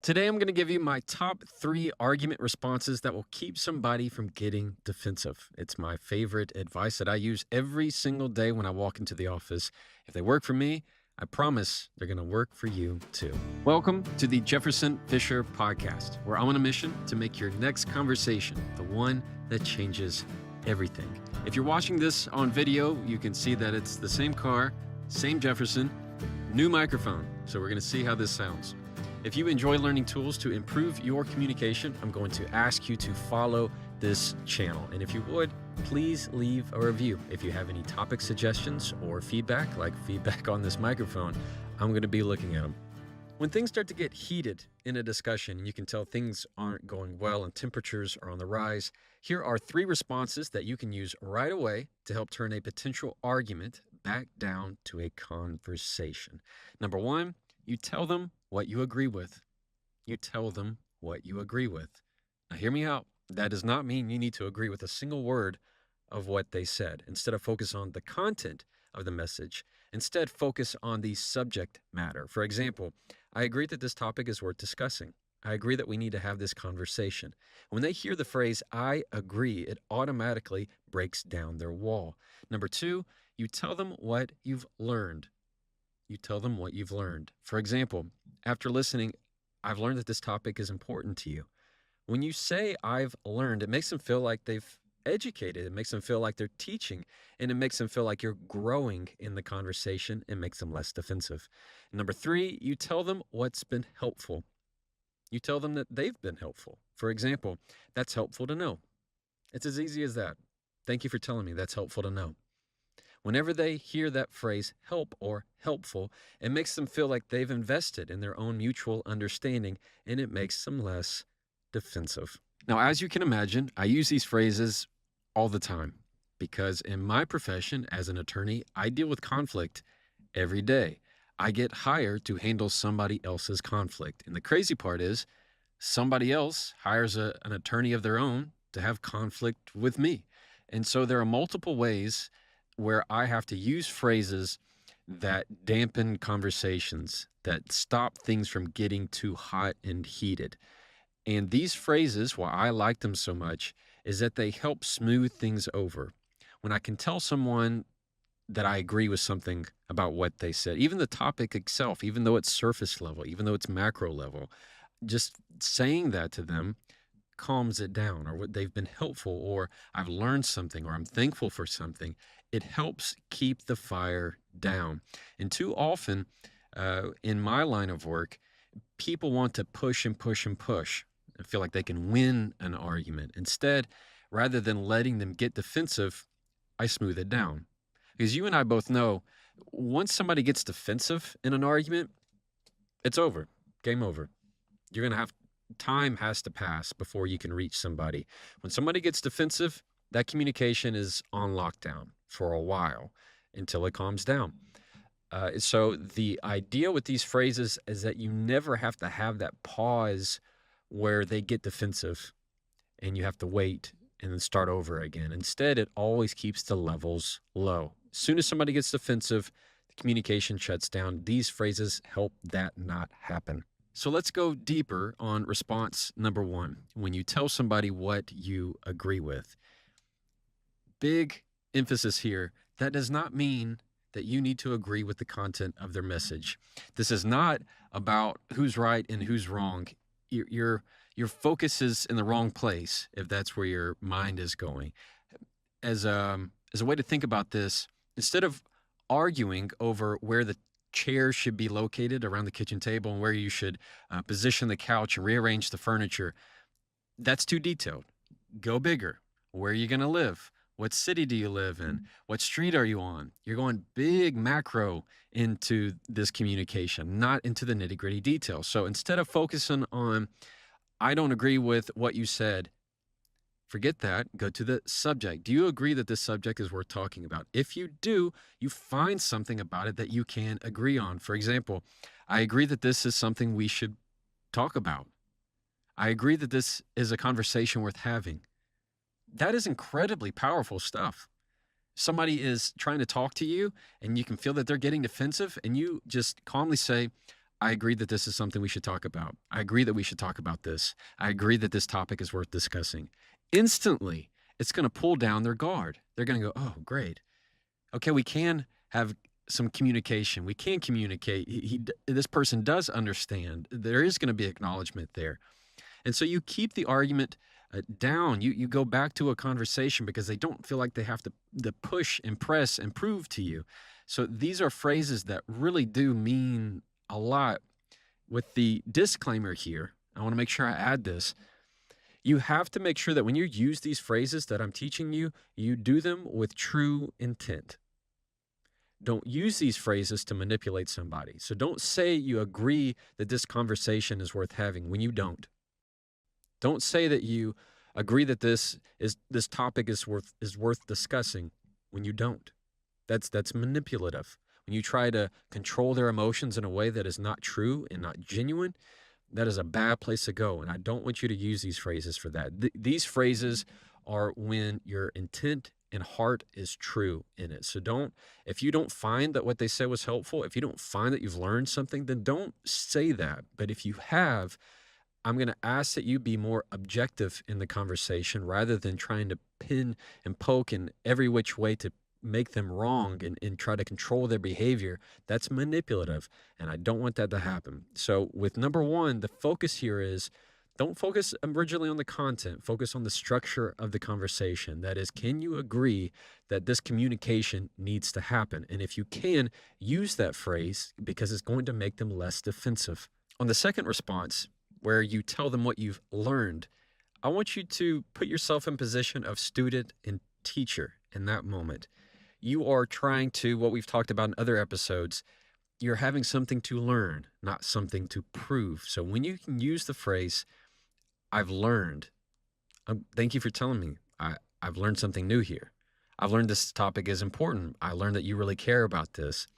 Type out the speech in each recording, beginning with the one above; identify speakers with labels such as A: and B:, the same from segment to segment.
A: Today, I'm going to give you my top 3 argument responses that will keep somebody from getting defensive. It's my favorite advice that I use every single day when I walk into the office. If they work for me, I promise they're going to work for you too. Welcome to the Jefferson Fisher podcast, where I'm on a mission to make your next conversation the one that changes everything. If you're watching this on video, you can see that it's the same car, same Jefferson, new microphone. So we're going to see how this sounds. If you enjoy learning tools to improve your communication, I'm going to ask you to follow this channel. And if you would, please leave a review. If you have any topic suggestions or feedback, like feedback on this microphone, I'm going to be looking at them. When things start to get heated in a discussion, and you can tell things aren't going well and temperatures are on the rise, here are 3 responses that you can use right away to help turn a potential argument back down to a conversation. Number 1, you tell them what you agree with. You tell them what you agree with. Now, hear me out. That does not mean you need to agree with a single word of what they said. Instead of focus on the content of the message, instead focus on the subject matter. For example, I agree that this topic is worth discussing. I agree that we need to have this conversation. When they hear the phrase, I agree, it automatically breaks down their wall. Number 2, you tell them what you've learned. You tell them what you've learned. For example, after listening, I've learned that this topic is important to you. When you say I've learned, it makes them feel like they've educated. It makes them feel like they're teaching, and it makes them feel like you're growing in the conversation. It makes them less defensive. Number 3, you tell them what's been helpful. You tell them that they've been helpful. For example, that's helpful to know. It's as easy as that. Thank you for telling me. That's helpful to know. Whenever they hear that phrase, help or helpful, it makes them feel like they've invested in their own mutual understanding, and it makes them less defensive. Now, as you can imagine, I use these phrases all the time because in my profession as an attorney, I deal with conflict every day. I get hired to handle somebody else's conflict. And the crazy part is somebody else hires an attorney of their own to have conflict with me. And so there are multiple ways where I have to use phrases that dampen conversations, that stop things from getting too hot and heated. And these phrases, why I like them so much, is that they help smooth things over. When I can tell someone that I agree with something about what they said, even the topic itself, even though it's surface level, even though it's macro level, just saying that to them calms it down, or what they've been helpful, or I've learned something, or I'm thankful for something. It helps keep the fire down. And too often in my line of work, people want to push and push and push and feel like they can win an argument. Instead, rather than letting them get defensive, I smooth it down. Because you and I both know, once somebody gets defensive in an argument, it's over. Game over. You're going to have time has to pass before you can reach somebody. When somebody gets defensive, that communication is on lockdown for a while until it calms down. So the idea with these phrases is that you never have to have that pause where they get defensive and you have to wait and then start over again. Instead, it always keeps the levels low. As soon as somebody gets defensive, the communication shuts down. These phrases help that not happen. So let's go deeper on response number 1. When you tell somebody what you agree with, big emphasis here, that does not mean that you need to agree with the content of their message. This is not about who's right and who's wrong. Your focus is in the wrong place if that's where your mind is going. As a way to think about this, instead of arguing over where the chairs should be located around the kitchen table and where you should position the couch and rearrange the furniture, that's too detailed. Go bigger. Where are you going to live? What city do you live in? What street are you on? You're going big macro into this communication, not into the nitty-gritty details. So instead of focusing on, I don't agree with what you said, forget that. Go to the subject. Do you agree that this subject is worth talking about? If you do, you find something about it that you can agree on. For example, I agree that this is something we should talk about. I agree that this is a conversation worth having. That is incredibly powerful stuff. Somebody is trying to talk to you and you can feel that they're getting defensive, and you just calmly say, I agree that this is something we should talk about. I agree that we should talk about this. I agree that this topic is worth discussing. Instantly, it's going to pull down their guard. They're going to go, oh, great. Okay, we can have some communication. We can communicate. This person does understand. There is going to be acknowledgement there. And so you keep the argument down. You go back to a conversation because they don't feel like they have to push and press and prove to you. So these are phrases that really do mean a lot. With the disclaimer here, I want to make sure I add this. You have to make sure that when you use these phrases that I'm teaching you, you do them with true intent. Don't use these phrases to manipulate somebody. So don't say you agree that this conversation is worth having when you don't. Don't say that you agree that this topic is worth discussing when you don't. That's manipulative. When you try to control their emotions in a way that is not true and not genuine, that is a bad place to go. And I don't want you to use these phrases for that. These phrases are when your intent and heart is true in it. So if you don't find that what they said was helpful, if you don't find that you've learned something, then don't say that. But if you have, I'm going to ask that you be more objective in the conversation rather than trying to pin and poke in every which way to make them wrong and try to control their behavior. That's manipulative, and I don't want that to happen. So with number one, the focus here is don't focus originally on the content, focus on the structure of the conversation. That is, can you agree that this communication needs to happen? And if you can, use that phrase because it's going to make them less defensive. On the second response, where you tell them what you've learned, I want you to put yourself in position of student and teacher in that moment. You are trying to, what we've talked about in other episodes, you're having something to learn, not something to prove. So when you can use the phrase, I've learned, thank you for telling me, I've learned something new here. I've learned this topic is important. I learned that you really care about this.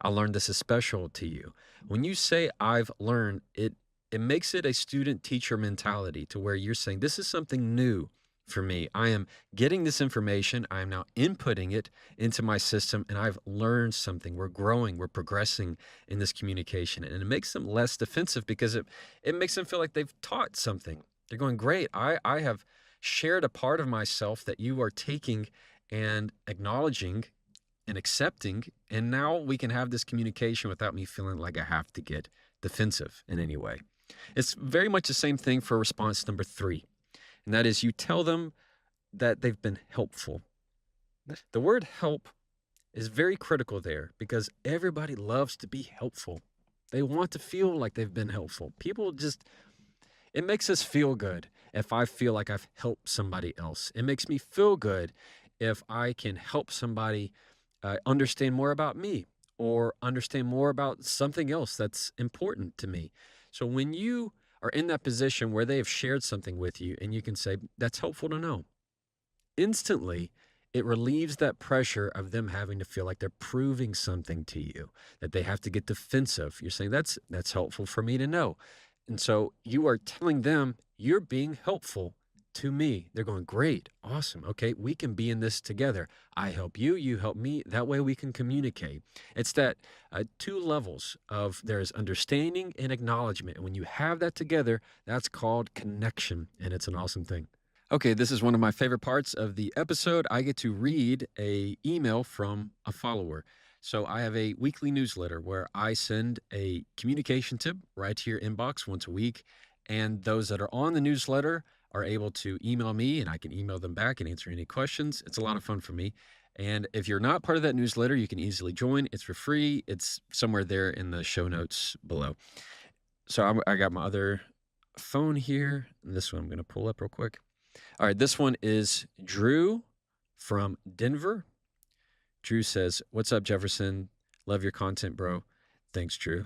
A: I learned this is special to you. When you say I've learned, it makes it a student-teacher mentality to where you're saying, this is something new for me. I am getting this information. I am now inputting it into my system, and I've learned something. We're growing. We're progressing in this communication. And it makes them less defensive because it makes them feel like they've taught something. They're going, great. I have shared a part of myself that you are taking and acknowledging and accepting, and now we can have this communication without me feeling like I have to get defensive in any way. It's very much the same thing for response number 3. And that is you tell them that they've been helpful. The word help is very critical there because everybody loves to be helpful. They want to feel like they've been helpful. It makes us feel good if I feel like I've helped somebody else. It makes me feel good if I can help somebody understand more about me or understand more about something else that's important to me. So when you are in that position where they have shared something with you and you can say, that's helpful to know, instantly, it relieves that pressure of them having to feel like they're proving something to you, that they have to get defensive. You're saying, that's helpful for me to know. And so you are telling them you're being helpful to me. They're going, great, awesome. Okay, we can be in this together. I help you, you help me. That way we can communicate. It's that 2 levels of there's understanding and acknowledgement. And when you have that together, that's called connection. And it's an awesome thing. Okay, this is one of my favorite parts of the episode. I get to read an email from a follower. So I have a weekly newsletter where I send a communication tip right to your inbox once a week. And those that are on the newsletter are able to email me and I can email them back and answer any questions. It's a lot of fun for me. And if you're not part of that newsletter, you can easily join. It's for free. It's somewhere there in the show notes below. So I got my other phone here. This one I'm going to pull up real quick. All right, this one is Drew from Denver. Drew says, what's up, Jefferson? Love your content, bro. Thanks, Drew.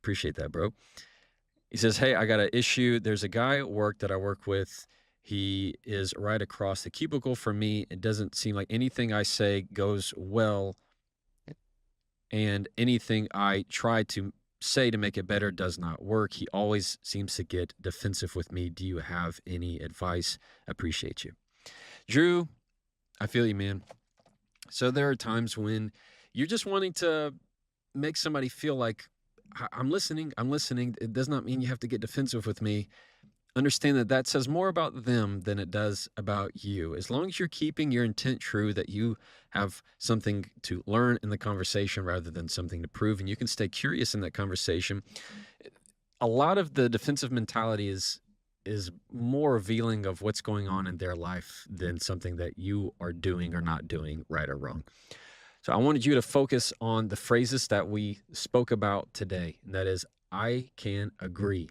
A: Appreciate that, bro. He says, hey, I got an issue. There's a guy at work that I work with. He is right across the cubicle from me. It doesn't seem like anything I say goes well, and anything I try to say to make it better does not work. He always seems to get defensive with me. Do you have any advice? Appreciate you. Drew, I feel you, man. So there are times when you're just wanting to make somebody feel like I'm listening. I'm listening. It does not mean you have to get defensive with me. Understand that that says more about them than it does about you. As long as you're keeping your intent true, that you have something to learn in the conversation rather than something to prove, and you can stay curious in that conversation. A lot of the defensive mentality is more revealing of what's going on in their life than something that you are doing or not doing, right or wrong. So I wanted you to focus on the phrases that we spoke about today. And that is, I can agree.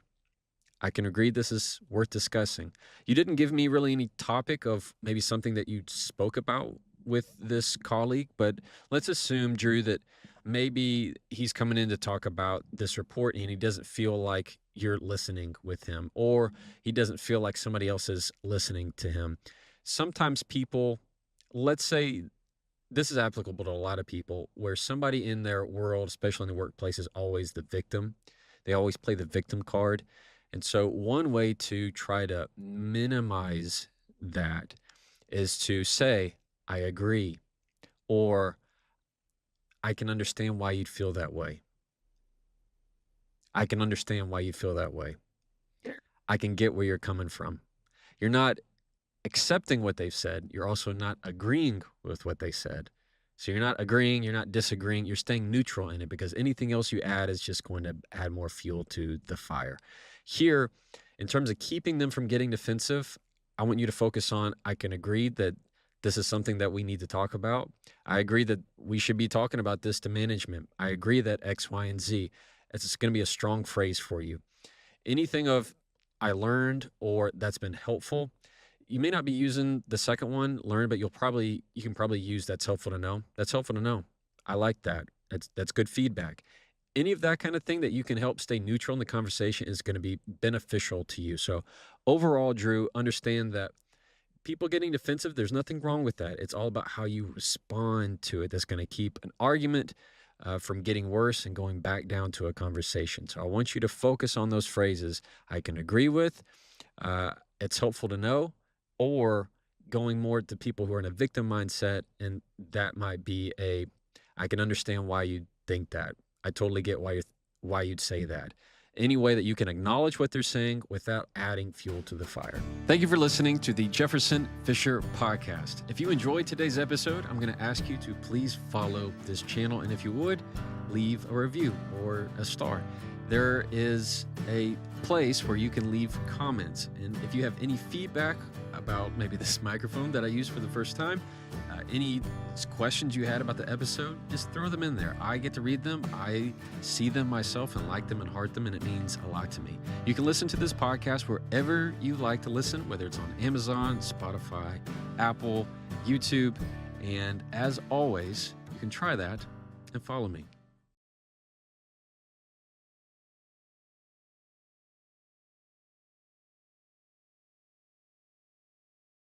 A: I can agree this is worth discussing. You didn't give me really any topic of maybe something that you spoke about with this colleague, but let's assume, Drew, that maybe he's coming in to talk about this report and he doesn't feel like you're listening with him, or he doesn't feel like somebody else is listening to him. Sometimes people, let's say this is applicable to a lot of people, where somebody in their world, especially in the workplace, is always the victim. They always play the victim card. And so one way to try to minimize that is to say, I agree, or I can understand why you'd feel that way. I can understand why you feel that way. I can get where you're coming from. You're not accepting what they've said. You're also not agreeing with what they said. So you're not agreeing, you're not disagreeing, you're staying neutral in it, because anything else you add is just going to add more fuel to the fire. Here, in terms of keeping them from getting defensive, I want you to focus on, I can agree that this is something that we need to talk about. I agree that we should be talking about this to management. I agree that X, Y, and Z. It's going to be a strong phrase for you. Anything of I learned or that's been helpful, you may not be using the second one, learn, but you can probably use that's helpful to know. That's helpful to know. I like that. That's good feedback. Any of that kind of thing that you can help stay neutral in the conversation is going to be beneficial to you. So overall, Drew, understand that people getting defensive, there's nothing wrong with that. It's all about how you respond to it that's going to keep an argument from getting worse and going back down to a conversation. So I want you to focus on those phrases. I can agree with, it's helpful to know, or going more to people who are in a victim mindset, and that might be I can understand why you think that. I totally get why you'd say that. Any way that you can acknowledge what they're saying without adding fuel to the fire. Thank you for listening to the Jefferson Fisher podcast. If you enjoyed today's episode, I'm going to ask you to please follow this channel, and if you would, leave a review or a star. There is a place where you can leave comments, and if you have any feedback about maybe this microphone that I used for the first time, any questions you had about the episode, just throw them in there. I get to read them. I see them myself and like them and heart them, and it means a lot to me. You can listen to this podcast wherever you like to listen, whether it's on Amazon, Spotify, Apple, YouTube, and as always, you can try that and follow me.